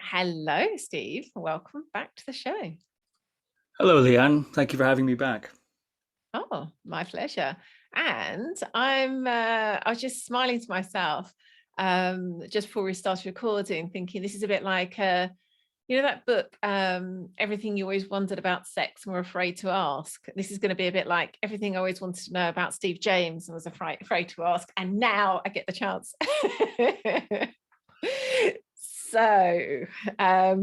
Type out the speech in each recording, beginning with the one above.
Hello, Steve. Welcome back to the show. Hello, Lian. Thank you for having me back. Oh, my pleasure. And I was just smiling to myself just before we started recording, thinking this is a bit like, that book, Everything You Always Wondered About Sex and Were Afraid to Ask. This is going to be a bit like everything I always wanted to know about Steve James and was afraid to ask. And now I get the chance. So, as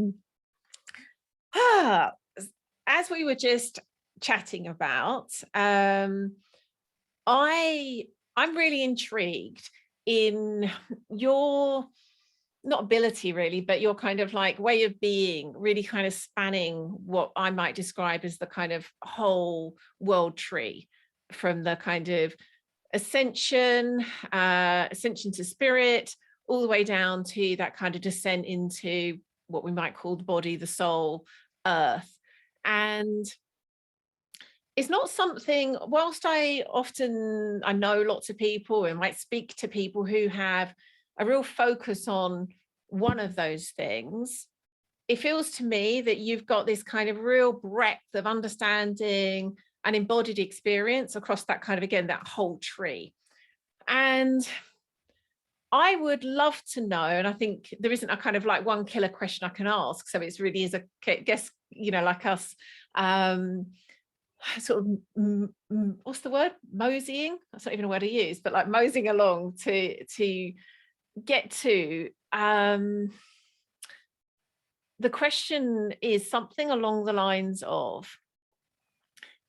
we were just chatting about, I'm really intrigued in your, not ability really, but your kind of like way of being, really kind of spanning what I might describe as the kind of whole world tree, from the kind of ascension to spirit, all the way down to that kind of descent into what we might call the body, the soul, earth. And it's not something, whilst I know lots of people and might speak to people who have a real focus on one of those things, it feels to me that you've got this kind of real breadth of understanding and embodied experience across that kind of, again, that whole tree. And I would love to know, and I think there isn't a kind of like one killer question I can ask, so it's really is a guess, like us sort of what's the word, moseying, that's not even a word I use, but like moseying along to get to the question is something along the lines of,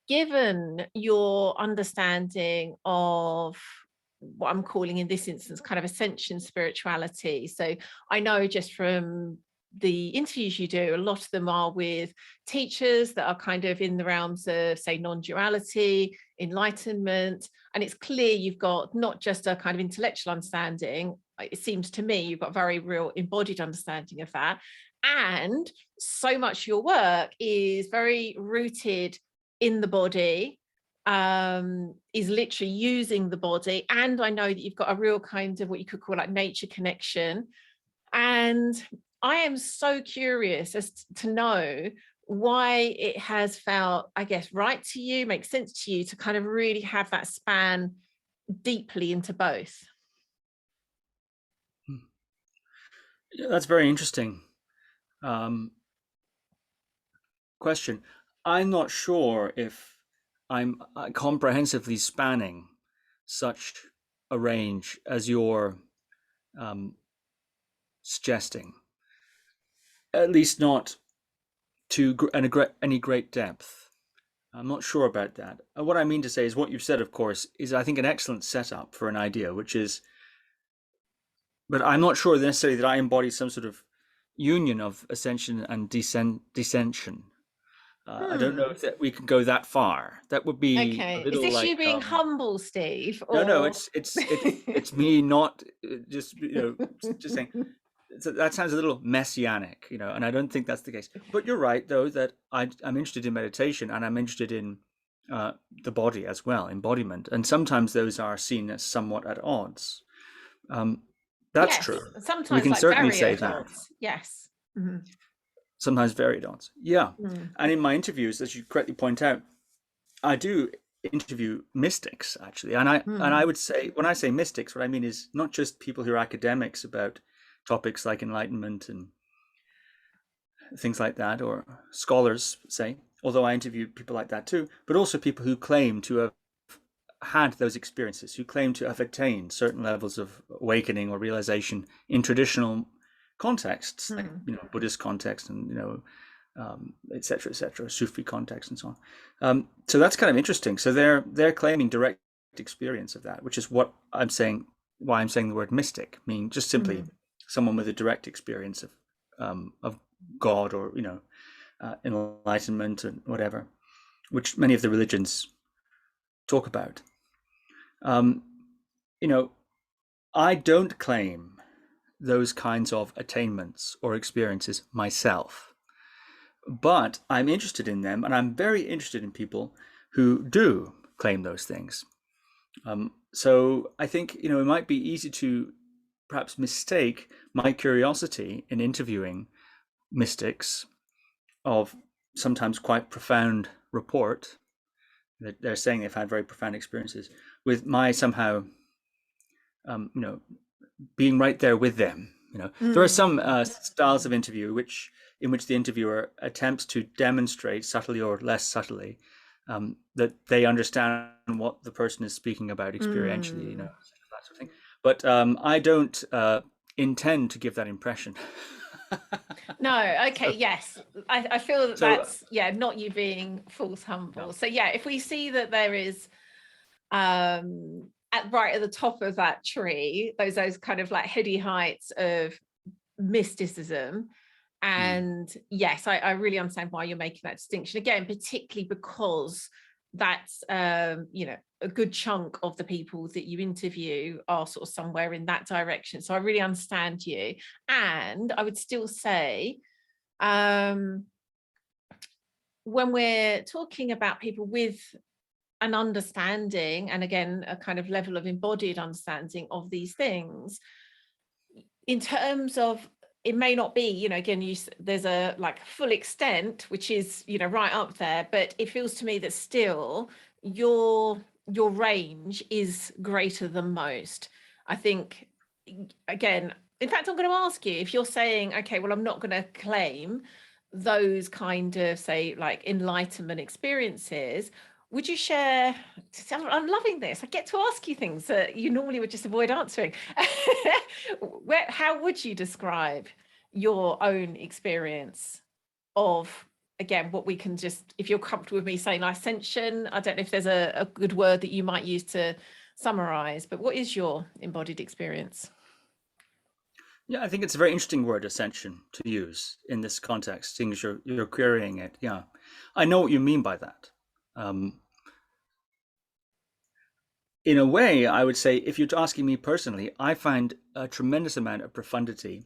given your understanding of what I'm calling in this instance kind of ascension spirituality. So I know just from the interviews you do, a lot of them are with teachers that are kind of in the realms of, say, non-duality, enlightenment, and it's clear you've got not just a kind of intellectual understanding, it seems to me you've got very real embodied understanding of that, and so much of your work is very rooted in the body, is literally using the body, and I know that you've got a real kind of what you could call like nature connection. And I am so curious as to know why it has felt, I guess, right to you, makes sense to you to kind of really have that span deeply into both. Yeah, that's very interesting question. I'm not sure if I'm comprehensively spanning such a range as you're suggesting, at least not to any great depth. I'm not sure about that. What I mean to say is what you've said, of course, is I think an excellent setup for an idea, which is, but I'm not sure necessarily that I embody some sort of union of ascension and descension. I don't know if that we can go that far. That would be a Okay, is little this you like being humble, Steve, no, or it's me not just just saying that sounds a little messianic, and I don't think that's the case. But you're right, though, that I'm interested in meditation and I'm interested in the body as well, embodiment, and sometimes those are seen as somewhat at odds. That's yes, true. We sometimes can like certainly very say at that. odds, yes. Mm-hmm. Sometimes very at odds. Yeah. Mm. And in my interviews, as you correctly point out, I do interview mystics actually, and I would say, when I say mystics, what I mean is not just people who are academics about topics like enlightenment and things like that, or scholars, say, although I interview people like that too, but also people who claim to have had those experiences, who claim to have attained certain levels of awakening or realization in traditional contexts, like Buddhist context, and etc., Sufi context, and so on. So that's kind of interesting. So they're claiming direct experience of that, which is what I'm saying. Why I'm saying the word mystic, meaning just simply someone with a direct experience of God, or enlightenment and whatever, which many of the religions talk about. I don't claim those kinds of attainments or experiences myself, but I'm interested in them, and I'm very interested in people who do claim those things. So I think it might be easy to perhaps mistake my curiosity in interviewing mystics of sometimes quite profound report. They're saying they've had very profound experiences with my somehow, being right there with them. There are some styles of interview in which the interviewer attempts to demonstrate subtly or less subtly that they understand what the person is speaking about experientially, that sort of thing. But I don't intend to give that impression. No, okay, So, yes. I feel that so that's, not you being false humble. no. So yeah, if we see that there is right at the top of that tree, those kind of like heady heights of mysticism. And yes, I really understand why you're making that distinction again, particularly because that's a good chunk of the people that you interview are sort of somewhere in that direction. So I really understand you. And I would still say when we're talking about people with an understanding, and again a kind of level of embodied understanding of these things, in terms of, it may not be, again, there's a like full extent, which is, right up there, but it feels to me that still your range is greater than most. I think, again, in fact, I'm going to ask you, if you're saying, okay, well, I'm not going to claim those kind of, say, like enlightenment experiences, would you share? I'm loving this. I get to ask you things that you normally would just avoid answering. How would you describe your own experience of, again, what we can just, if you're comfortable with me saying ascension, I don't know if there's a good word that you might use to summarize, but what is your embodied experience? Yeah, I think it's a very interesting word, ascension, to use in this context, seeing as you're querying it. Yeah, I know what you mean by that. In a way, I would say, if you're asking me personally, I find a tremendous amount of profundity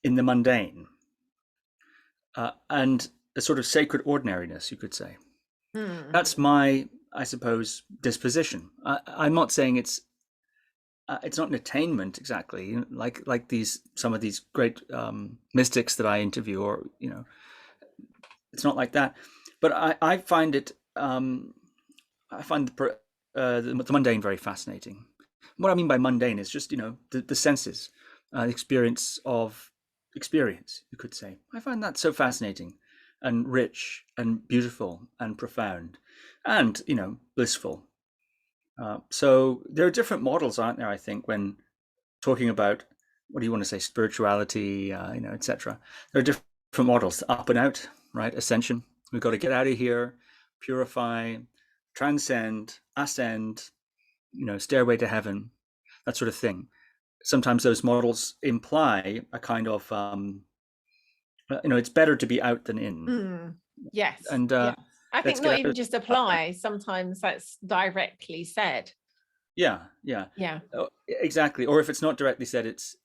in the mundane and a sort of sacred ordinariness, you could say. That's my, I suppose, disposition. I'm not saying it's not an attainment exactly, like some of these great mystics that I interview, or it's not like that. But I find it, I find the mundane very fascinating. What I mean by mundane is just the senses, experience of experience, you could say. I find that so fascinating and rich and beautiful and profound and blissful. So there are different models, aren't there? I think when talking about, what do you want to say, spirituality, etc. There are different models: up and out, right? Ascension. We've got to get out of here, purify, transcend, ascend, stairway to heaven, that sort of thing. Sometimes those models imply a kind of, it's better to be out than in. Yes. And I think not even just apply. Sometimes that's directly said. Yeah. Exactly. Or if it's not directly said, it's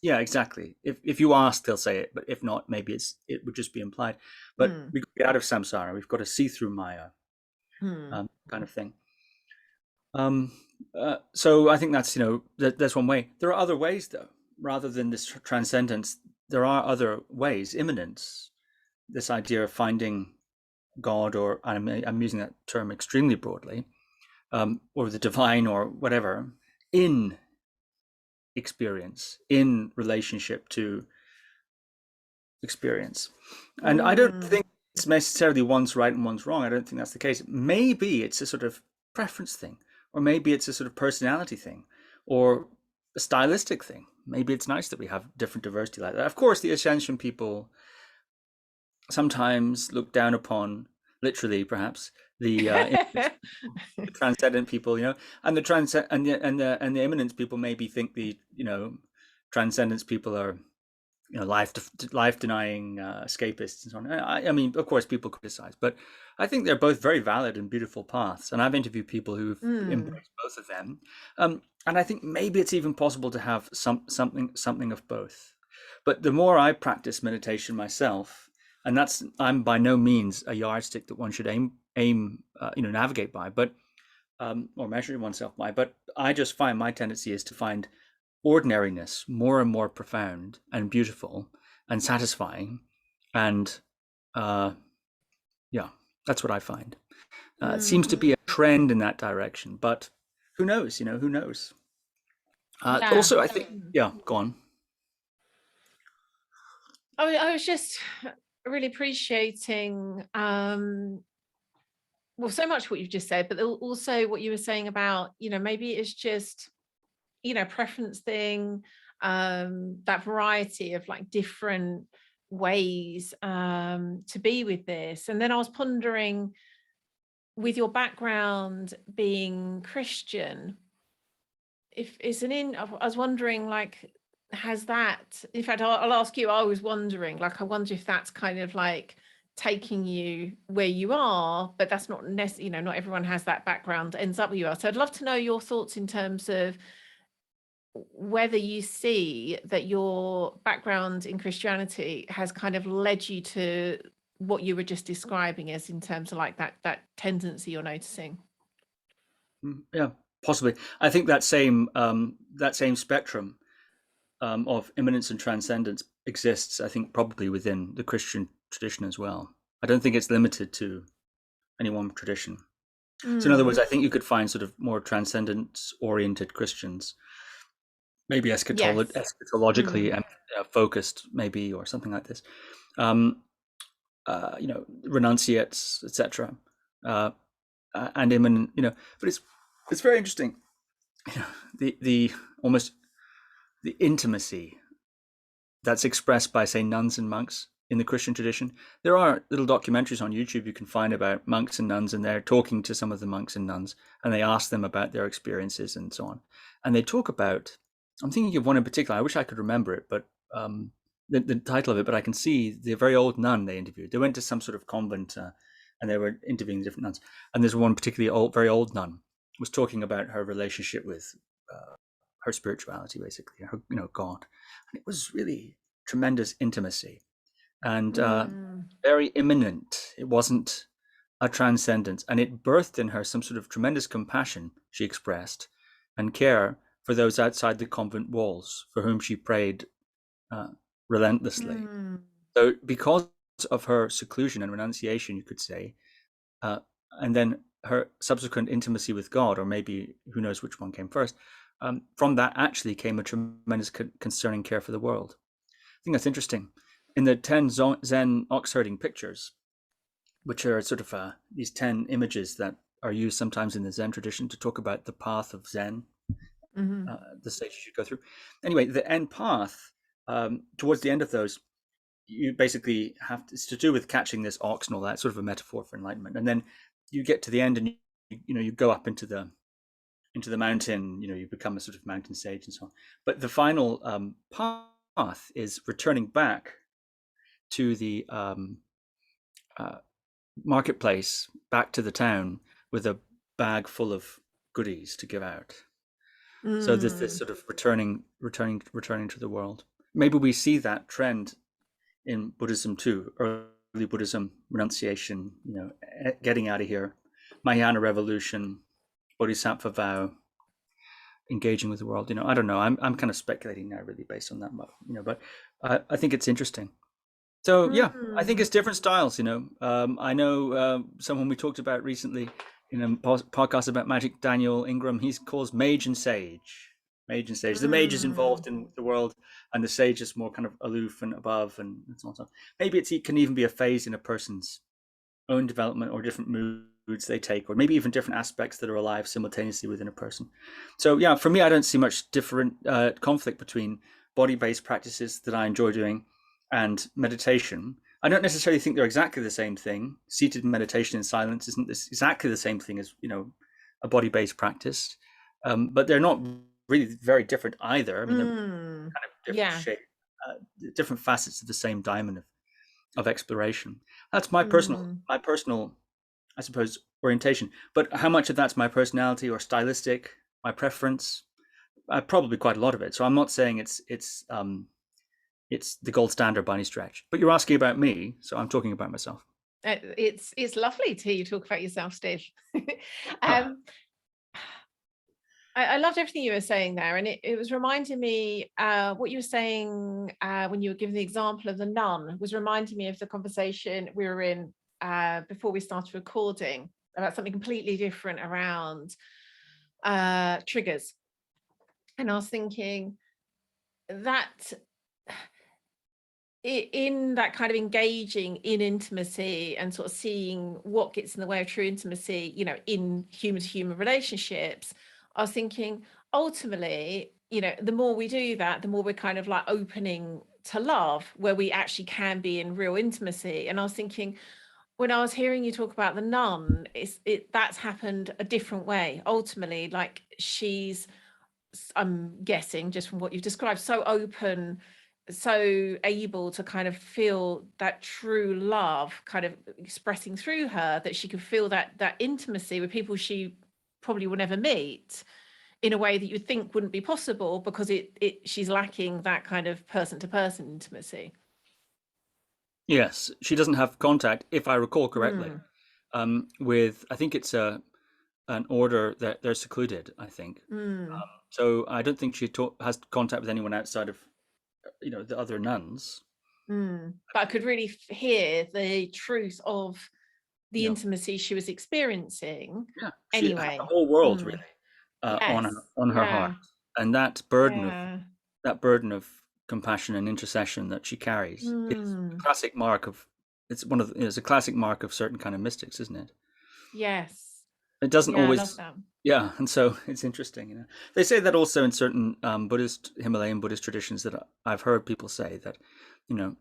yeah, exactly. If you ask, they'll say it, but if not, maybe it would just be implied. But we've got to get out of samsara. We've got to see through Maya, kind of thing. So I think that's that's one way. There are other ways, though. Rather than this transcendence, there are other ways. Immanence, this idea of finding God, or I'm using that term extremely broadly, or the divine, or whatever, in experience, in relationship to experience. And I don't think it's necessarily one's right and one's wrong. I don't think that's the case. Maybe it's a sort of preference thing, or maybe it's a sort of personality thing, or a stylistic thing. Maybe it's nice that we have different diversity like that. Of course, the Ascension people sometimes look down upon, literally perhaps, the transcendent people, and the and the immanence people maybe think the transcendence people are life denying escapists and so on. I mean, of course, people criticize, but I think they're both very valid and beautiful paths. And I've interviewed people who've embraced both of them, and I think maybe it's even possible to have something of both. But the more I practice meditation myself, and I'm by no means a yardstick that one should aim navigate by, but or measure oneself by. But I just find my tendency is to find ordinariness more and more profound and beautiful, and satisfying. And yeah, that's what I find. It seems to be a trend in that direction, but who knows? Who knows? Yeah. Also, I think, yeah, go on. I was just really appreciating, well, so much what you've just said, but also what you were saying about, maybe it's just, preference thing, that variety of like different ways to be with this. And then I was pondering, with your background being Christian, if it's I was wondering, like, has that, in fact, I'll ask you, I was wondering, like, I wonder if that's kind of like taking you where you are, but that's not necessarily, not everyone has that background, ends up where you are. So I'd love to know your thoughts in terms of whether you see that your background in Christianity has kind of led you to what you were just describing as, in terms of like that tendency you're noticing. Yeah, possibly. I think that same spectrum of immanence and transcendence exists, I think, probably within the Christian tradition as well. I don't think it's limited to any one tradition. So in other words, I think you could find sort of more transcendence-oriented Christians, maybe eschatologically focused, maybe, or something like this. Renunciates, etc., and immanent. But it's very interesting. The almost the intimacy that's expressed by, say, nuns and monks in the Christian tradition. There are little documentaries on YouTube you can find about monks and nuns, and they're talking to some of the monks and nuns, and they ask them about their experiences and so on. And they talk about, I'm thinking of one in particular, I wish I could remember it, but the title of it, but I can see the very old nun they interviewed. They went to some sort of convent and they were interviewing different nuns. And there's one particularly very old nun was talking about her relationship with her spirituality, basically, her, God. And it was really tremendous intimacy and very immanent. It wasn't a transcendence. And it birthed in her some sort of tremendous compassion, she expressed, and care for those outside the convent walls, for whom she prayed relentlessly. So because of her seclusion and renunciation, you could say, and then her subsequent intimacy with God, or maybe who knows which one came first, from that actually came a tremendous concerning care for the world. I think that's interesting. In the 10 Zen ox-herding pictures, which are sort of these 10 images that are used sometimes in the Zen tradition to talk about the path of Zen, the stages you go through. Anyway, the end path, towards the end of those, you basically it's to do with catching this ox and all that, sort of a metaphor for enlightenment. And then you get to the end and you go up into the mountain, you become a sort of mountain sage and so on. But the final path is returning back to the marketplace, back to the town, with a bag full of goodies to give out. So there's this sort of returning to the world. Maybe we see that trend in Buddhism too. Early Buddhism, renunciation, getting out of here, Mahayana revolution, Bodhisattva vow, engaging with the world. I don't know. I'm kind of speculating now, really, based on that. But I think it's interesting. So yeah, I think it's different styles. I know someone we talked about recently in a podcast about magic, Daniel Ingram. He calls mage and sage. Mage and sage. The mage is involved in the world, and the sage is more kind of aloof and above, and so on. Maybe it can even be a phase in a person's own development, or different moods they take, or maybe even different aspects that are alive simultaneously within a person. So yeah, for me, I don't see much different conflict between body-based practices that I enjoy doing and meditation. I don't necessarily think they're exactly the same thing. Seated meditation in silence isn't exactly the same thing as a body-based practice, but they're not really very different either. I mean, they're kind of different shape, different facets of the same diamond of exploration. That's my personal, I suppose, orientation. But how much of that's my personality or stylistic, my preference? Probably quite a lot of it. So I'm not saying it's the gold standard by any stretch. But you're asking about me, so I'm talking about myself. It's lovely to hear you talk about yourself, Steve. I loved everything you were saying there, and it was reminding me what you were saying when you were giving the example of the nun was reminding me of the conversation we were in before we started recording about something completely different around triggers. And I was thinking that in that kind of engaging in intimacy and sort of seeing what gets in the way of true intimacy, you know, in human to human relationships, I was thinking ultimately, you know, the more we do that, the more we're kind of like opening to love, where we actually can be in real intimacy. And I was thinking, when I was hearing you talk about the nun, that's happened a different way. Ultimately, like she's, I'm guessing just from what you've described, so open, so able to kind of feel that true love kind of expressing through her, that she could feel that intimacy with people she probably will never meet in a way that you'd think wouldn't be possible, because she's lacking that kind of person to person intimacy. Yes, she doesn't have contact, if I recall correctly, with, I think it's an order that they're secluded, I think. So I don't think she has contact with anyone outside of, you know, the other nuns. But I could really hear the truth of the intimacy she was experiencing. Yeah, she had Anyway, the whole world really on her heart, and that burden of compassion and intercession that she carries is a classic mark of, it's a classic mark of certain kind of mystics, isn't it? Yes. It doesn't I always. love that. Yeah, and so it's interesting, you know. They say that also in certain Himalayan Buddhist traditions, that I've heard people say that, you know,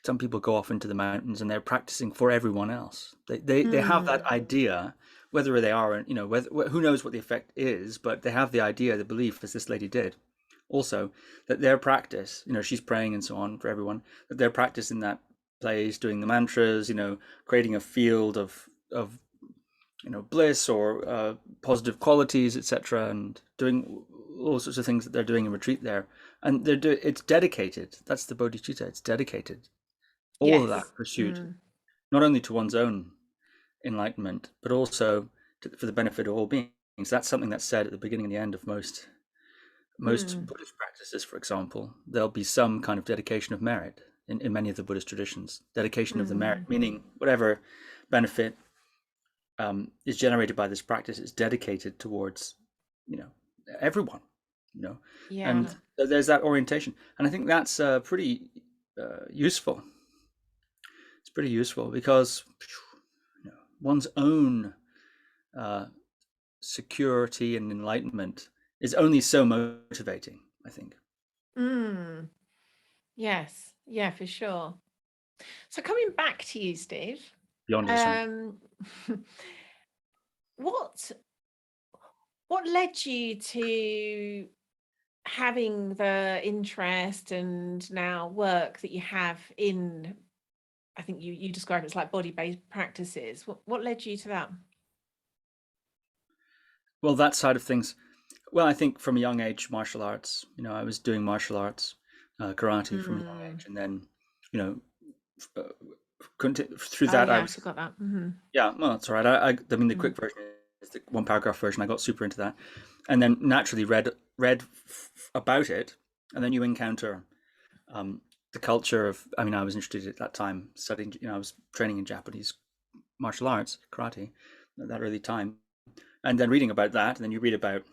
some people go off into the mountains and they're practicing for everyone else. They have that idea, whether they are, you know, who knows what the effect is, but they have the idea, the belief, as this lady did, also, that their practice, you know, she's praying and so on for everyone, that their practice in that place, doing the mantras, you know, creating a field of you know, bliss or positive qualities, etc., and doing all sorts of things that they're doing in retreat there, and it's dedicated. That's the bodhicitta. It's dedicated. All of that pursuit, not only to one's own enlightenment, but also for the benefit of all beings. That's something that's said at the beginning and the end of most Buddhist practices. For example, there'll be some kind of dedication of merit in many of the Buddhist traditions. Dedication of the merit, meaning whatever benefit is generated by this practice is dedicated towards, you know, everyone, you know, and so there's that orientation, and I think that's pretty useful. It's pretty useful because, you know, one's own security and enlightenment is only so motivating, I think. Yes, yeah, for sure. So coming back to you, Steve, Beyond what led you to having the interest and now work that you have in, I think you describe it as like body-based practices? What led you to that? Well, that side of things. Well, I think from a young age, martial arts. You know, I was doing martial arts, karate from a young age, and then, you know, through that I was. I got that. Yeah, well, that's all right. I mean, the quick version is the one paragraph version. I got super into that, and then naturally read about it, and then you encounter the culture of. I mean, I was interested at that time studying. You know, I was training in Japanese martial arts, karate, at that early time, and then reading about that, and then you read about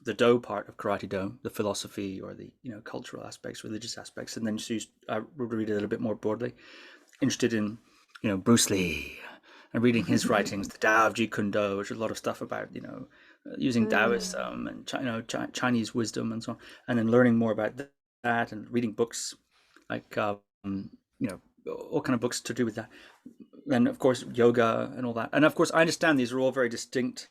the Do part of Karate Do, the philosophy or the, you know, cultural aspects, religious aspects, and then I would read it a little bit more broadly, interested in, you know, Bruce Lee, and reading his writings, the Tao of Jeet Kune Do, which is a lot of stuff about, you know, using Taoism and, you know, Chinese wisdom and so on, and then learning more about that and reading books like, you know, all kind of books to do with that. And of course, yoga and all that. And of course, I understand these are all very distinct,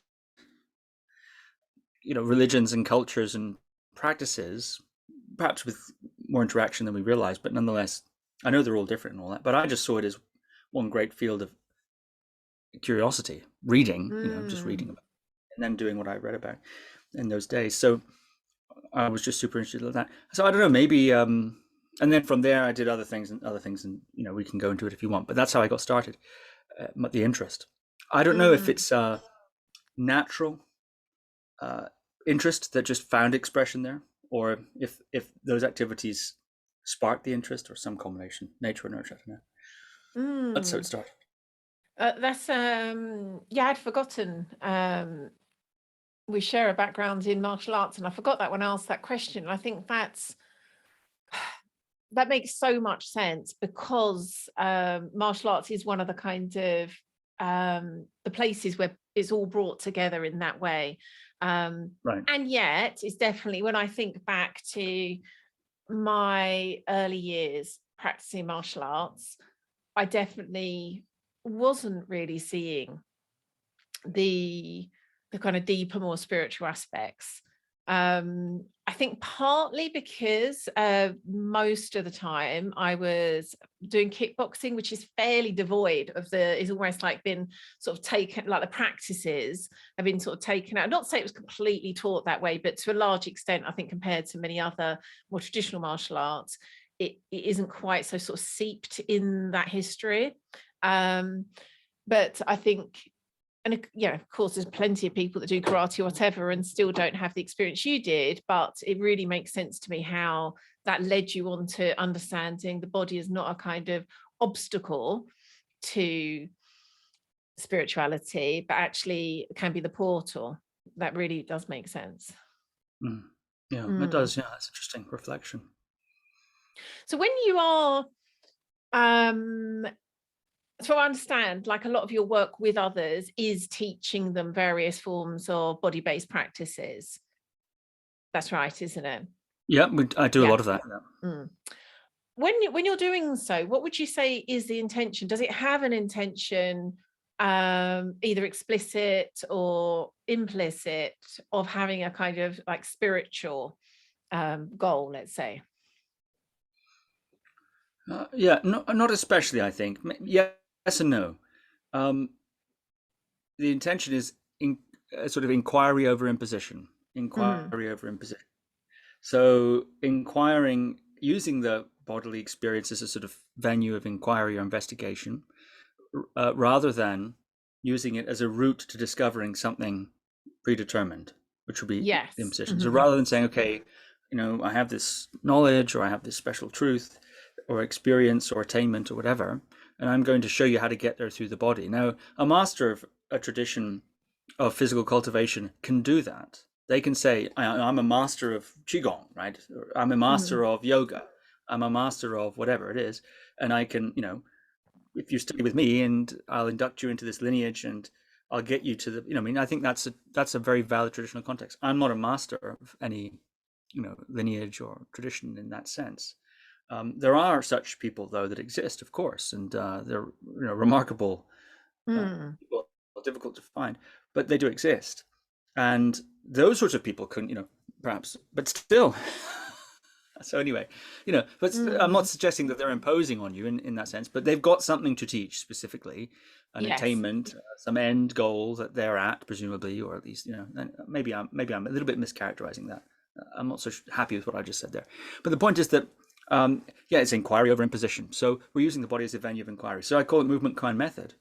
you know, religions and cultures and practices, perhaps with more interaction than we realize, but nonetheless, I know they're all different and all that, but I just saw it as one great field of curiosity, reading, you know, just reading about it, and then doing what I read about in those days. So I was just super interested in that. So I don't know, maybe, and then from there I did other things, and, you know, we can go into it if you want, but that's how I got started, the interest. I don't know if it's natural interest that just found expression there, or if those activities sparked the interest, or some combination, nature and nurture. I don't know. That's how it started. That's yeah, I'd forgotten. We share a background in martial arts, and I forgot that when I asked that question. I think that makes so much sense, because martial arts is one of the kind of the places where it's all brought together in that way. Right. And yet it's definitely, when I think back to my early years practicing martial arts, I definitely wasn't really seeing the kind of deeper, more spiritual aspects. I think partly because most of the time I was doing kickboxing, which is fairly devoid of is almost like been sort of taken, like the practices have been sort of taken out. Not to say it was completely taught that way, but to a large extent, I think compared to many other more traditional martial arts, it isn't quite so sort of seeped in that history. But I think, and yeah, of course, there's plenty of people that do karate or whatever and still don't have the experience you did, but it really makes sense to me how that led you on to understanding the body is not a kind of obstacle to spirituality, but actually can be the portal. That really does make sense. Yeah, it does. Yeah, that's interesting reflection. So when you are so I understand, like, a lot of your work with others is teaching them various forms of body-based practices. That's right, isn't it? Yeah, I do a lot of that. Yeah. When you're doing so, what would you say is the intention? Does it have an intention, either explicit or implicit, of having a kind of like spiritual goal, let's say? Yeah, not especially, I think. Yes and no. The intention is sort of inquiry over imposition. Inquiry over imposition. So inquiring, using the bodily experience as a sort of venue of inquiry or investigation, rather than using it as a route to discovering something predetermined, which would be the imposition. So rather than saying, okay, I have this knowledge, or I have this special truth or experience or attainment or whatever, and I'm going to show you how to get there through the body. Now, a master of a tradition of physical cultivation can do that. They can say, I'm a master of Qigong, right? I'm a master of yoga. I'm a master of whatever it is. And I can, if you study with me, and I'll induct you into this lineage, and I'll get you to the, I think that's a very valid traditional context. I'm not a master of any, lineage or tradition in that sense. There are such people, though, that exist, of course, and they're remarkable, people, difficult to find, but they do exist, and those sorts of people can, perhaps, but still. So anyway, but I'm not suggesting that they're imposing on you in that sense, but they've got something to teach specifically, an attainment, some end goal that they're at, presumably, or at least, and maybe I'm a little bit mischaracterizing that. I'm not so happy with what I just said there. But the point is that, it's inquiry over imposition. So we're using the body as a venue of inquiry. So I call it Movement Koan Method.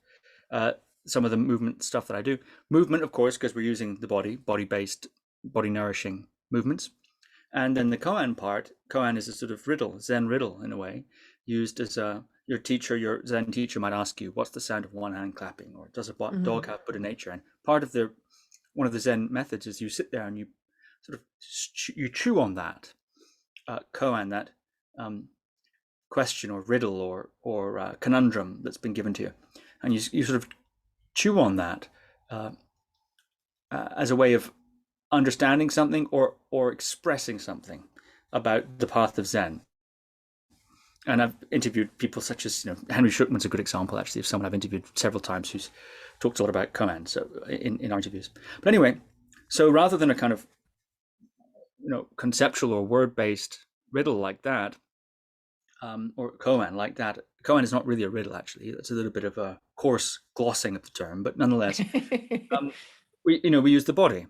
Some of the movement stuff that I do. Movement, of course, because we're using the body-based, body-nourishing movements. And then the koan part, koan is a sort of riddle, Zen riddle in a way, used as your Zen teacher might ask you, what's the sound of one hand clapping? Or does a dog have Buddha nature? And part of one of the Zen methods is you sit there and you sort of, you chew on that koan, that question or riddle or conundrum that's been given to you. And you sort of chew on that as a way of understanding something or expressing something about the path of Zen. And I've interviewed people such as, Henry Shukman's a good example, actually, of someone I've interviewed several times who's talked a lot about koan, so in our interviews. But anyway, so rather than a kind of, conceptual or word-based riddle like that, or koan like that, koan is not really a riddle, actually. It's a little bit of a coarse glossing of the term, but nonetheless, we use the body.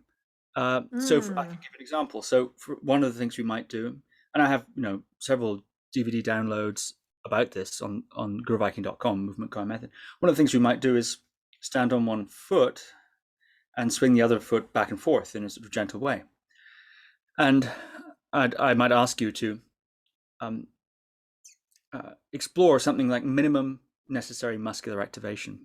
So I can give an example. So for one of the things we might do, and I have several DVD downloads about this on guruviking.com, Movement Koan Method. One of the things we might do is stand on one foot and swing the other foot back and forth in a sort of gentle way. And I might ask you to explore something like minimum necessary muscular activation.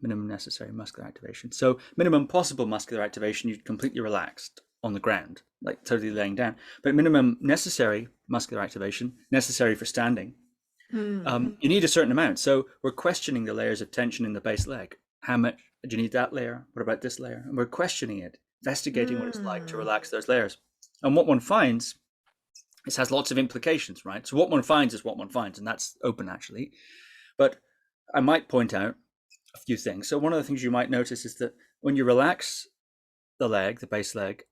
So minimum possible muscular activation, you're completely relaxed on the ground, like totally laying down. But minimum necessary muscular activation, necessary for standing, you need a certain amount. So we're questioning the layers of tension in the base leg. How much do you need that layer? What about this layer? And we're questioning it, investigating what it's like to relax those layers. And what one finds, this has lots of implications, right? So what one finds is what one finds, and that's open actually. But I might point out a few things. So one of the things you might notice is that when you relax the leg, the base leg,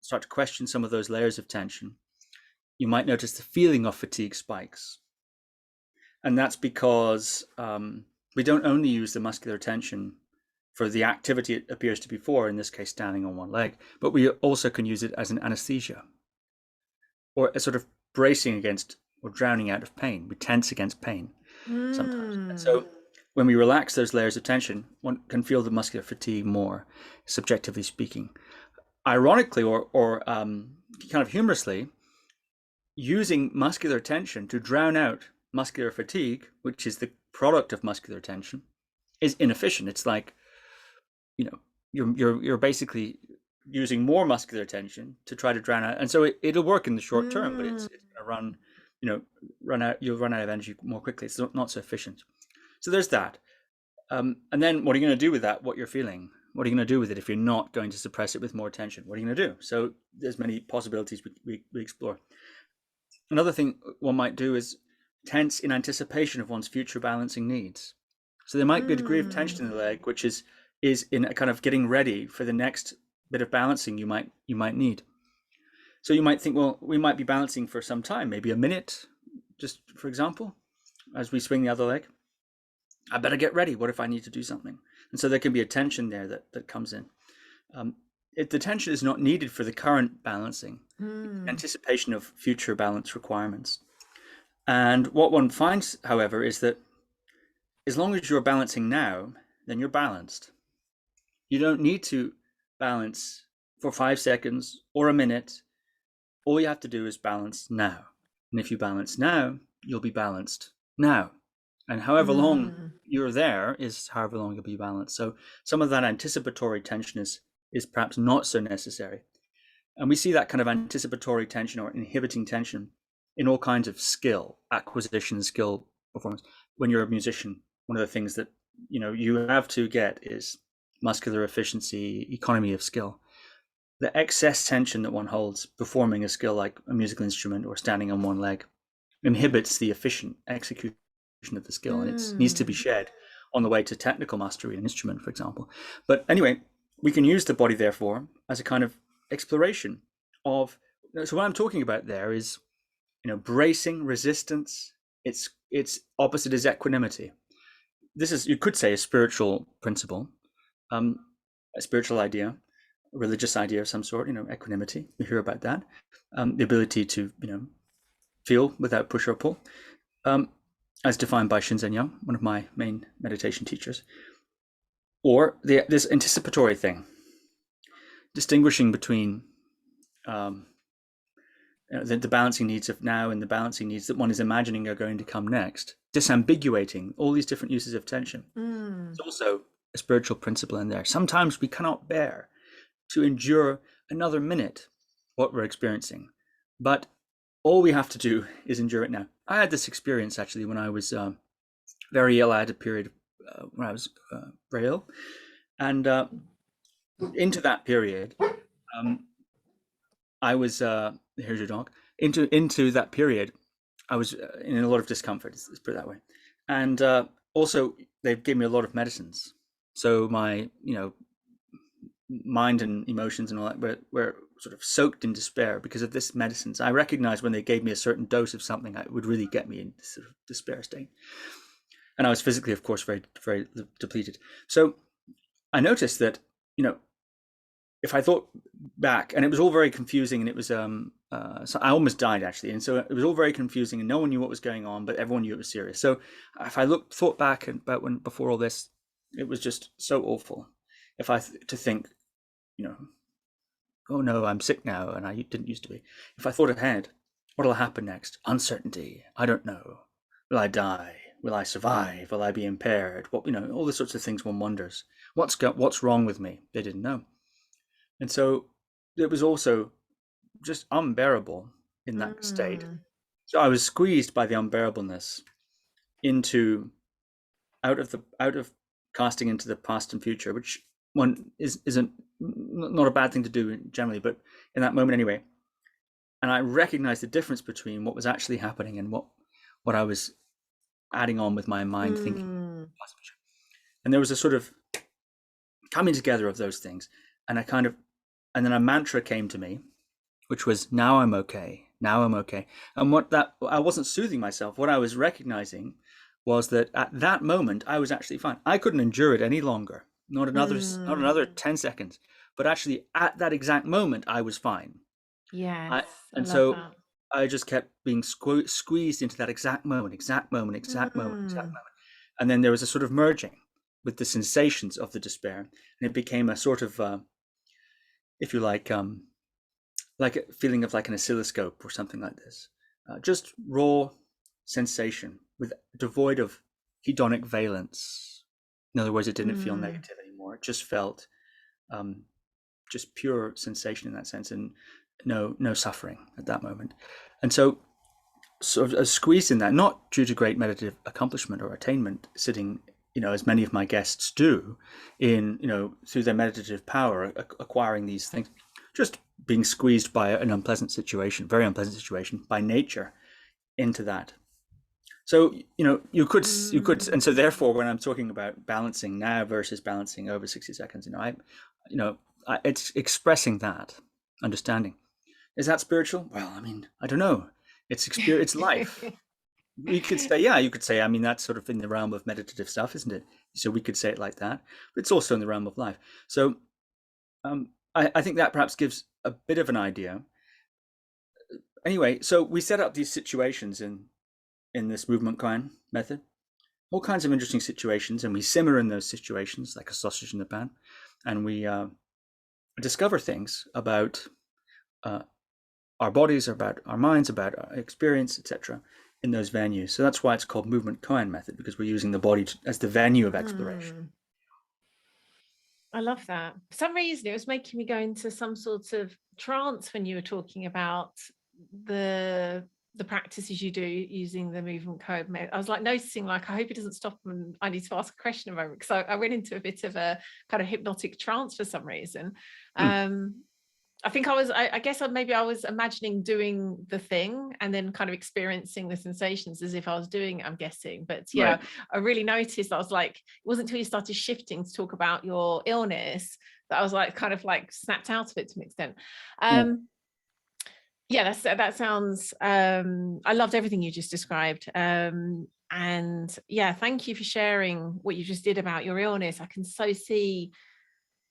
start to question some of those layers of tension, you might notice the feeling of fatigue spikes. And that's because we don't only use the muscular tension for the activity it appears to be for, in this case, standing on one leg, but we also can use it as an anesthesia or a sort of bracing against or drowning out of pain. We tense against pain sometimes. And so when we relax those layers of tension, one can feel the muscular fatigue more, subjectively speaking. Ironically, or kind of humorously, using muscular tension to drown out muscular fatigue, which is the product of muscular tension, is inefficient. It's like, you're basically using more muscular tension to try to drown out, and so it'll work in the short term, but it's going to run out. You'll run out of energy more quickly. It's not so efficient. So there's that. And then what are you going to do with that? What you're feeling? What are you going to do with it if you're not going to suppress it with more tension? What are you going to do? So there's many possibilities we explore. Another thing one might do is tense in anticipation of one's future balancing needs. So there might be a degree of tension in the leg, which is in a kind of getting ready for the next bit of balancing you might need. So you might think, well, we might be balancing for some time, maybe a minute, just for example, as we swing the other leg. I better get ready. What if I need to do something? And so there can be a tension there that comes in. The tension is not needed for the current balancing, anticipation of future balance requirements. And what one finds, however, is that as long as you're balancing now, then you're balanced. You don't need to balance for 5 seconds or a minute. All you have to do is balance now. And if you balance now, you'll be balanced now. And however long you're there is however long you'll be balanced. So some of that anticipatory tension is perhaps not so necessary. And we see that kind of anticipatory tension or inhibiting tension in all kinds of skill, acquisition, skill, performance. When you're a musician, one of the things that you have to get is muscular efficiency, economy of skill. The excess tension that one holds performing a skill like a musical instrument or standing on one leg inhibits the efficient execution of the skill, and it needs to be shed on the way to technical mastery in an instrument, for example. But anyway, we can use the body, therefore, as a kind of exploration of. So what I'm talking about there is, bracing, resistance. Its opposite is equanimity. This is, you could say, a spiritual principle, a spiritual idea, a religious idea of some sort. Equanimity. We hear about that. The ability to, feel without push or pull. As defined by Shinzen Young, one of my main meditation teachers, or this anticipatory thing, distinguishing between the balancing needs of now and the balancing needs that one is imagining are going to come next, disambiguating all these different uses of tension. There's also a spiritual principle in there. Sometimes we cannot bear to endure another minute what we're experiencing, but all we have to do is endure it now. I had this experience actually when I was very ill. I had a period when I was very ill, and into that period, I was here's your dog. Into that period, I was in a lot of discomfort. Let's put it that way, and also they gave me a lot of medicines. So my mind and emotions and all that were sort of soaked in despair because of this medicines. I recognized when they gave me a certain dose of something, it would really get me in this sort of despair state. And I was physically, of course, very, very depleted. So I noticed that, if I thought back, and it was all very confusing, and it was, so I almost died actually. And so it was all very confusing and no one knew what was going on, but everyone knew it was serious. So if I thought back about before all this, it was just so awful. If I to think, oh no, I'm sick now, and I didn't used to be. If I thought ahead, what'll happen next? Uncertainty. I don't know. Will I die? Will I survive? Will I be impaired? What, all the sorts of things one wonders. What's wrong with me? They didn't know. And so it was also just unbearable in that state. So I was squeezed by the unbearableness out of casting into the past and future, which one isn't not a bad thing to do generally, but in that moment anyway. And I recognized the difference between what was actually happening and what I was adding on with my mind thinking. And there was a sort of coming together of those things, and then a mantra came to me, which was, now I'm okay. Now I'm okay. And I wasn't soothing myself. What I was recognizing was that at that moment, I was actually fine. I couldn't endure it any longer. Not another 10 seconds. But actually, at that exact moment, I was fine. Yes. I just kept being squeezed into that exact moment. And then there was a sort of merging with the sensations of the despair. And it became a sort of, if you like a feeling of like an oscilloscope or something like this. Just raw sensation devoid of hedonic valence. In other words, it didn't feel negative anymore. It just felt just pure sensation in that sense, and no suffering at that moment. And so sort of squeezed in that, not due to great meditative accomplishment or attainment, sitting, as many of my guests do, in, through their meditative power, acquiring these things, just being squeezed by an unpleasant situation, very unpleasant situation by nature into that. So, you could, and so therefore, when I'm talking about balancing now versus balancing over 60 seconds, it's expressing that understanding. Is that spiritual? Well, I don't know. It's experience, it's life. You could say, that's sort of in the realm of meditative stuff, isn't it? So we could say it like that, but it's also in the realm of life. So I think that perhaps gives a bit of an idea. Anyway, so we set up these situations in this Movement Koan method, all kinds of interesting situations, and we simmer in those situations like a sausage in the pan, and we discover things about our bodies, about our minds, about our experience, etc., in those venues. So that's why it's called Movement Koan Method, because we're using the body as the venue of exploration. I love that. For some reason, it was making me go into some sort of trance when you were talking about the practices you do using the Movement Koan Method. I was like noticing, like, I hope it doesn't stop and I need to ask a question a moment, because I went into a bit of a kind of hypnotic trance for some reason. I think I guess maybe I was imagining doing the thing and then kind of experiencing the sensations as if I was doing it, I'm guessing. But yeah, right. I really noticed that I was like, it wasn't until you started shifting to talk about your illness that I was like, kind of like snapped out of it to an extent. That sounds, I loved everything you just described. And yeah, thank you for sharing what you just did about your illness. I can so see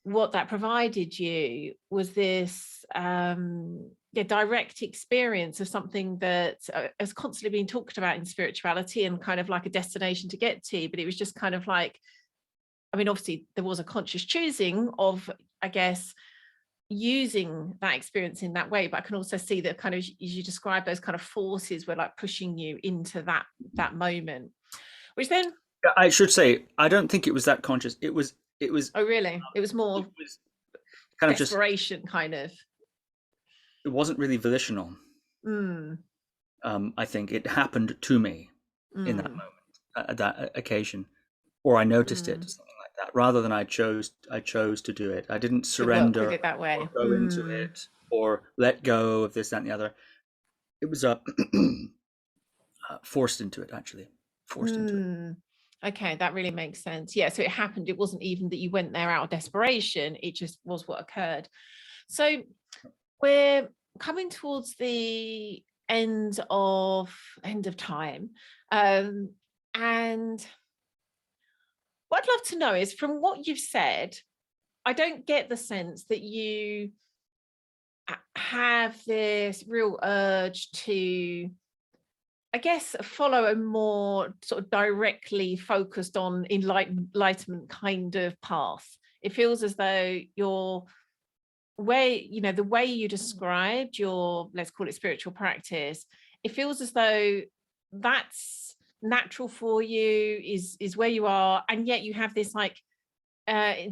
what that provided you was this direct experience of something that has constantly been talked about in spirituality and kind of like a destination to get to, but it was just kind of like, obviously there was a conscious choosing of, I guess, using that experience in that way, but I can also see that kind of, as you describe, those kind of forces were like pushing you into that moment, which then I should say, I don't think it was that conscious. It was oh really? It was more kind of desperation, kind of. It wasn't really volitional. I think it happened to me in that moment, at that occasion, or I noticed it, something like that, rather than I chose to do it. I didn't surrender with it that way, or go into it, or let go of this, that, and the other. It was forced into it, actually. Forced into it. Okay, that really makes sense. Yeah, so it happened. It wasn't even that you went there out of desperation. It just was what occurred. So we're coming towards the end of time. And what I'd love to know is, from what you've said, I don't get the sense that you have this real urge to, I guess, follow a more sort of directly focused on enlightenment kind of path. It feels as though you're the way you described your, let's call it spiritual practice, it feels as though that's natural for you, is where you are, and yet you have this like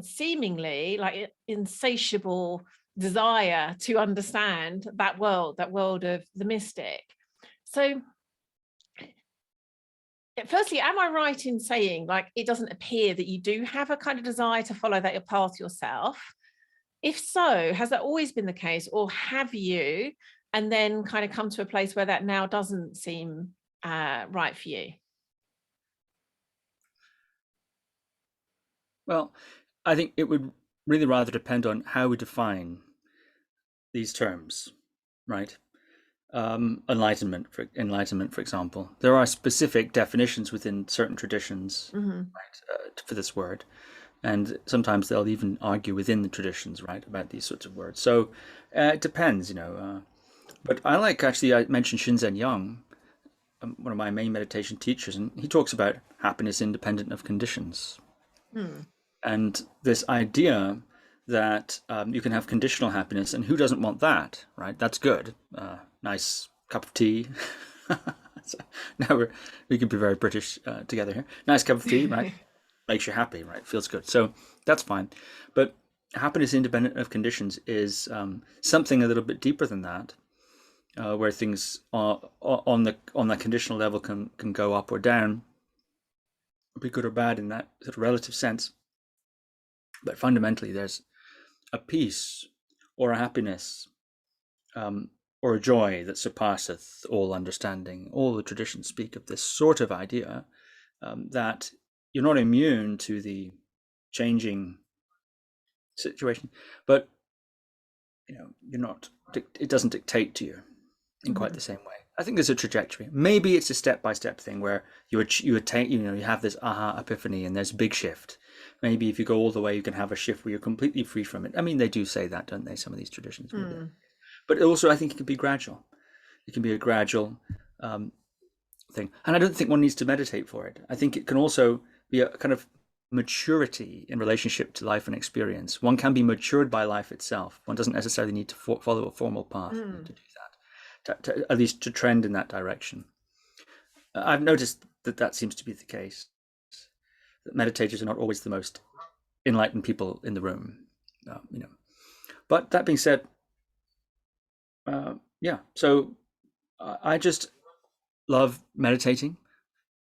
seemingly like insatiable desire to understand that world of the mystic. So firstly, am I right in saying, like, it doesn't appear that you do have a kind of desire to follow that path yourself? If so, has that always been the case, or have you and then kind of come to a place where that now doesn't seem right for you? Well, I think it would really rather depend on how we define these terms, right? Enlightenment, for example, there are specific definitions within certain traditions, right, for this word, and sometimes they'll even argue within the traditions, right, about these sorts of words. So it depends, but I mentioned Shinzen Young, one of my main meditation teachers, and he talks about happiness independent of conditions. And this idea that you can have conditional happiness, and who doesn't want that, right? That's good. Nice cup of tea. So now we can be very British together here. Nice cup of tea, right? Makes you happy, right? Feels good. So that's fine. But happiness independent of conditions is something a little bit deeper than that, where things are on that conditional level can go up or down, be good or bad in that sort of relative sense. But fundamentally, there's a peace or a happiness or a joy that surpasseth all understanding. All the traditions speak of this sort of idea, that you're not immune to the changing situation, but you're not. It doesn't dictate to you in quite the same way. I think there's a trajectory. Maybe it's a step-by-step thing where you attain, you have this aha epiphany and there's a big shift. Maybe if you go all the way, you can have a shift where you're completely free from it. I mean, they do say that, don't they? Some of these traditions. But also, I think it can be gradual. It can be a gradual thing. And I don't think one needs to meditate for it. I think it can also be a kind of maturity in relationship to life and experience. One can be matured by life itself. One doesn't necessarily need to follow a formal path to do that. To, at least to trend in that direction. I've noticed that seems to be the case. That meditators are not always the most enlightened people in the room, But that being said, so I just love meditating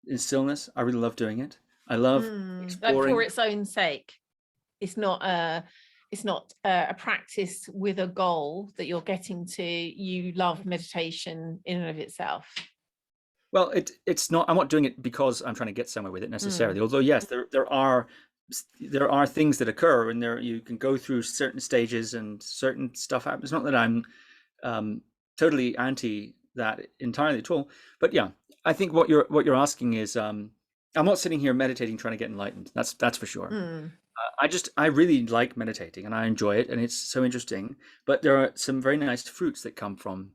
in stillness. I really love doing it. I love exploring. Like for its own sake. It's not a practice with a goal that you're getting to. You love meditation in and of itself. Well, it's not. I'm not doing it because I'm trying to get somewhere with it necessarily. Although yes, there are things that occur, and you can go through certain stages and certain stuff happens. It's not that I'm totally anti that entirely at all. But yeah, I think what you're asking is I'm not sitting here meditating trying to get enlightened. That's for sure. I really like meditating and I enjoy it and it's so interesting, but there are some very nice fruits that come from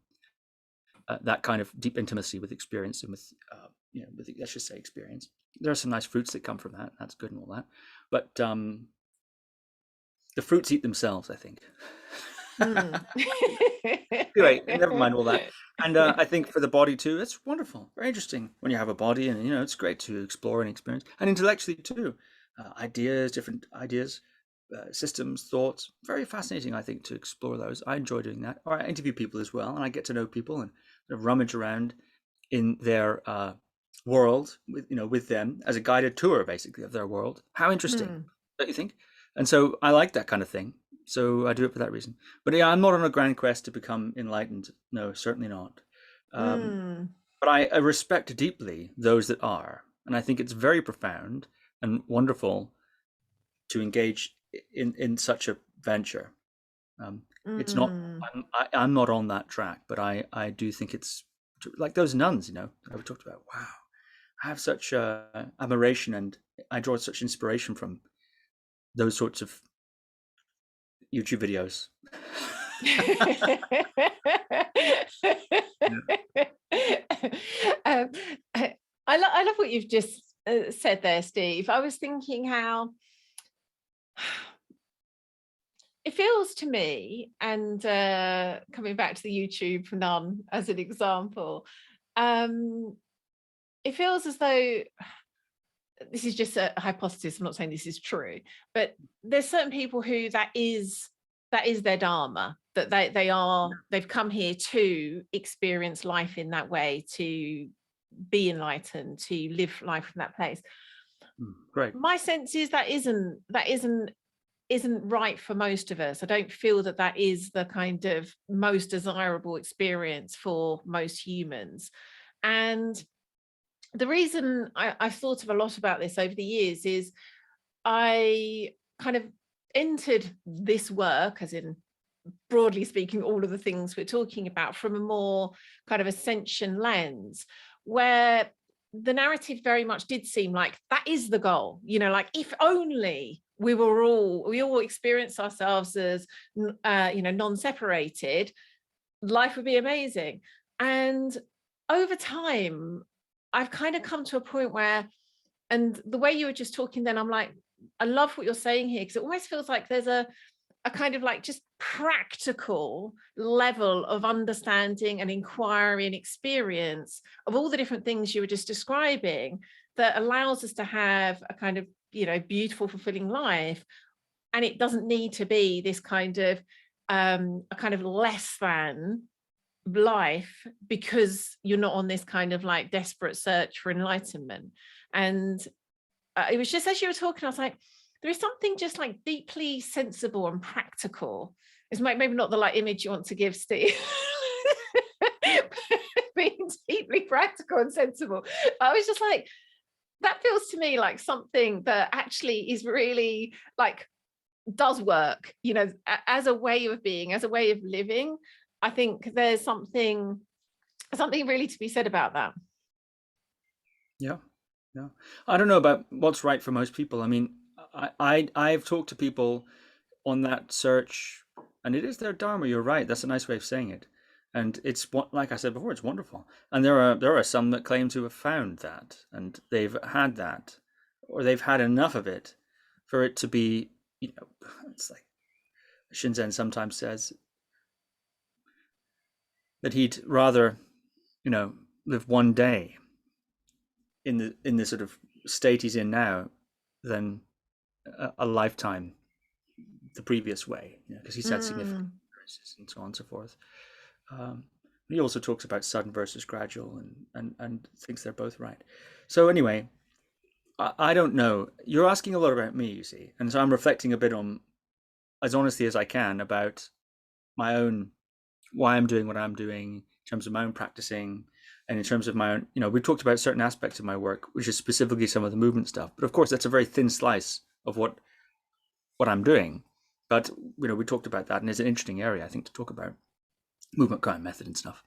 that kind of deep intimacy with experience and with let's just say experience. There are some nice fruits that come from that. That's good and all that, but the fruits eat themselves, I think. Anyway, never mind all that. And I think for the body too, it's wonderful, very interesting when you have a body, and it's great to explore and experience, and intellectually too. Different ideas, systems, thoughts, very fascinating, I think, to explore those. I enjoy doing that. Or I interview people as well, and I get to know people and sort of rummage around in their world with them as a guided tour, basically, of their world. How interesting, don't you think? And so I like that kind of thing. So I do it for that reason. But yeah, I'm not on a grand quest to become enlightened. No, certainly not. But I respect deeply those that are, and I think it's very profound and wonderful to engage in such a venture. It's not. I'm not on that track, but I do think it's like those nuns. That we talked about. Wow, I have such admiration and I draw such inspiration from those sorts of YouTube videos. I love what you've just said there, Steve. I was thinking how it feels to me, and coming back to the YouTube nun as an example, it feels as though, this is just a hypothesis, I'm not saying this is true, but there's certain people who that is their dharma, that they've come here to experience life in that way, to be enlightened, to live life from that place. Great. My sense is that isn't right for most of us. I don't feel that is the kind of most desirable experience for most humans. And the reason I've thought of a lot about this over the years is I kind of entered this work, as in, broadly speaking, all of the things we're talking about, from a more kind of ascension lens, where the narrative very much did seem like that is the goal. Like, if only we all experience ourselves as non-separated, life would be amazing. And over time, I've kind of come to a point where, and the way you were just talking then, I'm like, I love what you're saying here, because it almost feels like there's a kind of like just practical level of understanding and inquiry and experience of all the different things you were just describing that allows us to have a kind of, beautiful, fulfilling life. And it doesn't need to be this kind of a kind of less than life, because you're not on this kind of like desperate search for enlightenment. And it was just, as you were talking, I was like, there is something just like deeply sensible and practical. It's maybe not the like image you want to give, Steve. Being deeply practical and sensible. I was just like, that feels to me like something that actually is really like, does work, as a way of being, as a way of living. I think there's something really to be said about that. Yeah. I don't know about what's right for most people. I mean, I've talked to people on that search, and it is their dharma. You're right. That's a nice way of saying it. And it's, like I said before, it's wonderful. And there are some that claim to have found that, and they've had that, or they've had enough of it for it to be, it's like Shinzen sometimes says that he'd rather, live one day in the sort of state he's in now than a lifetime the previous way, because he's had significant experiences and so on and so forth. He also talks about sudden versus gradual, and thinks they're both right. So anyway, I don't know. You're asking a lot about me, you see, and so I'm reflecting a bit on, as honestly as I can, about my own, why I'm doing what I'm doing in terms of my own practicing, and in terms of my own, we talked about certain aspects of my work, which is specifically some of the movement stuff. But of course, that's a very thin slice of what I'm doing. But we talked about that, and it's an interesting area, I think, to talk about Movement Koan Method and stuff.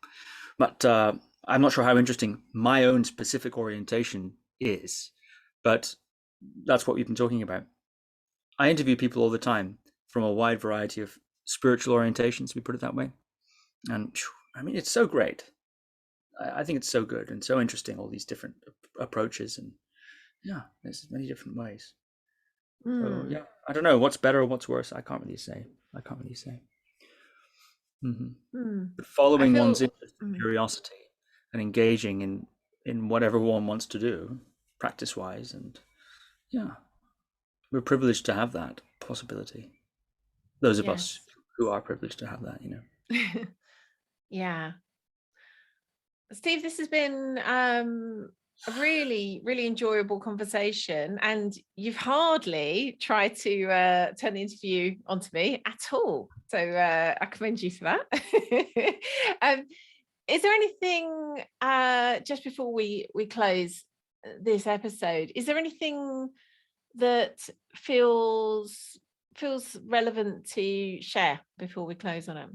But I'm not sure how interesting my own specific orientation is, but that's what we've been talking about. I interview people all the time from a wide variety of spiritual orientations, we put it that way. And I mean, it's so great. I think it's so good and so interesting, all these different approaches, and there's many different ways. So I don't know what's better or what's worse. I can't really say. But following one's interest and curiosity, and engaging in whatever one wants to do, practice-wise, and we're privileged to have that possibility. Those of us who are privileged to have that, Yeah. Steve, this has been a really, really enjoyable conversation, and you've hardly tried to turn the interview onto me at all. So I commend you for that. Is there anything, just before we close this episode, is there anything that feels relevant to share before we close on it?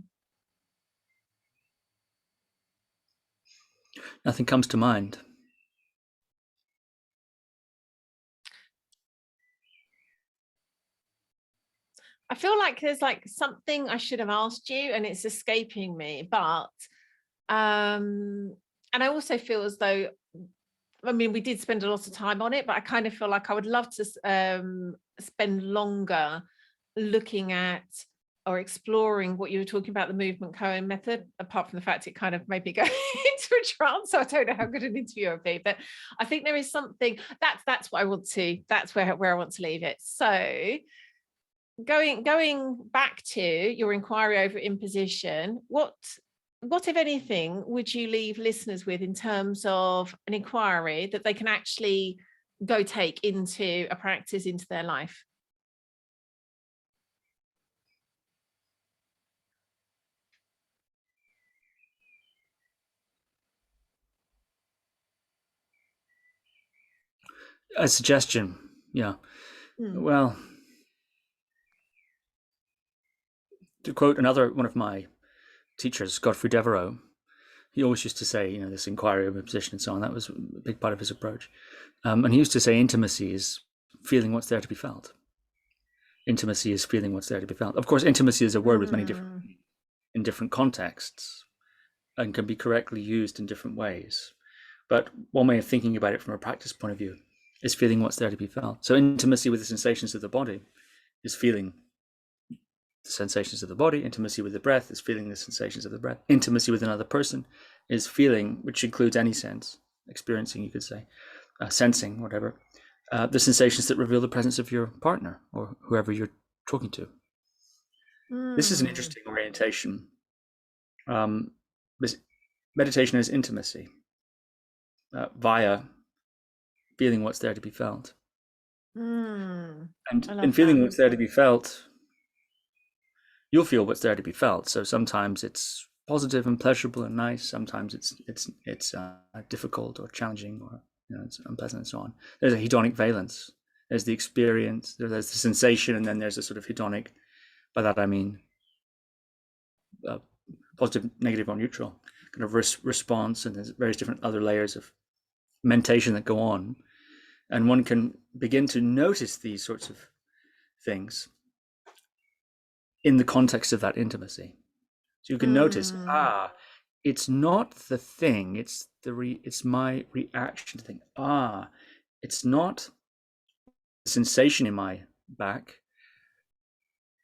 Nothing comes to mind. I feel like there's like something I should have asked you and it's escaping me, but and I also feel as though, I mean, we did spend a lot of time on it, but I kind of feel like I would love to spend longer looking at or exploring what you were talking about, the Movement Koan Method, apart from the fact it kind of made me go into a trance. So I don't know how good an interview I'd be, but I think there is something that's what I want to, that's where I want to leave it. So going back to your inquiry over imposition, what if anything would you leave listeners with in terms of an inquiry that they can actually go take into a practice, into their life? A suggestion, yeah. Well, to quote one of my teachers, Godfrey Devereux, he always used to say, this inquiry of imposition and so on, that was a big part of his approach. And he used to say intimacy is feeling what's there to be felt. Intimacy is feeling what's there to be felt. Of course, intimacy is a word with many different, in different contexts, and can be correctly used in different ways. But one way of thinking about it from a practice point of view is feeling what's there to be felt. So intimacy with the sensations of the body is feeling the sensations of the body. Intimacy with the breath is feeling the sensations of the breath. Intimacy with another person is feeling, which includes any sense, experiencing, you could say, sensing, whatever, the sensations that reveal the presence of your partner or whoever you're talking to. This is an interesting orientation. Meditation is intimacy via feeling what's there to be felt. And in feeling what's there to be felt, you'll feel what's there to be felt. So sometimes it's positive and pleasurable and nice. Sometimes it's difficult or challenging, or it's unpleasant and so on. There's a hedonic valence. There's the experience. There's the sensation, and then there's a sort of hedonic. By that I mean positive, negative, or neutral kind of response. And there's various different other layers of mentation that go on, and one can begin to notice these sorts of things in the context of that intimacy. So you can notice, it's not the thing, it's my reaction to the thing. It's not the sensation in my back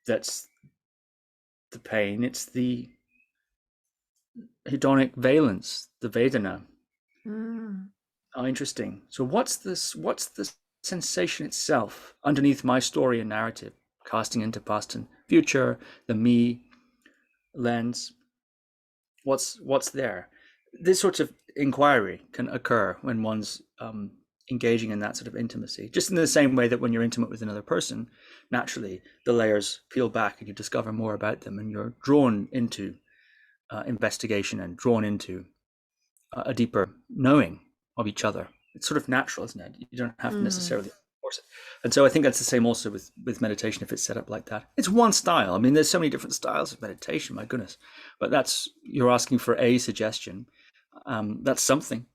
that's the pain, it's the hedonic valence, the Vedana. Oh, interesting. So what's the sensation itself underneath my story and narrative, casting into past and future, the me lens? What's there? This sort of inquiry can occur when one's engaging in that sort of intimacy, just in the same way that when you're intimate with another person, naturally the layers peel back and you discover more about them, and you're drawn into investigation and drawn into a deeper knowing of each other. It's sort of natural, isn't it? You don't have to necessarily force it. And so I think that's the same also with meditation, if it's set up like that. It's one style. I mean, there's so many different styles of meditation, my goodness. But you're asking for a suggestion. That's something.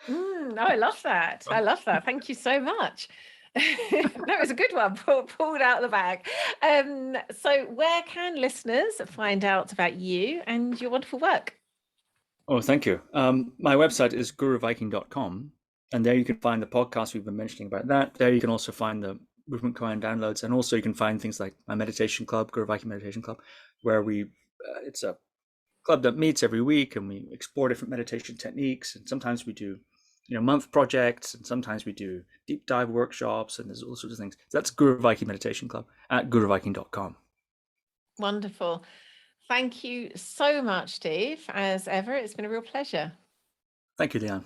No, I love that. I love that. Thank you so much. That was a good one, pulled out of the bag. So where can listeners find out about you and your wonderful work? Oh, thank you. My website is guruviking.com, and there you can find the podcast we've been mentioning about that. There you can also find the Movement Koan downloads, and also you can find things like my meditation club, Guru Viking Meditation Club, where it's a club that meets every week, and we explore different meditation techniques. And sometimes we do, month projects, and sometimes we do deep dive workshops, and there's all sorts of things. So that's Guru Viking Meditation Club at guruviking.com. Wonderful. Thank you so much, Steve. As ever, it's been a real pleasure. Thank you, Lian.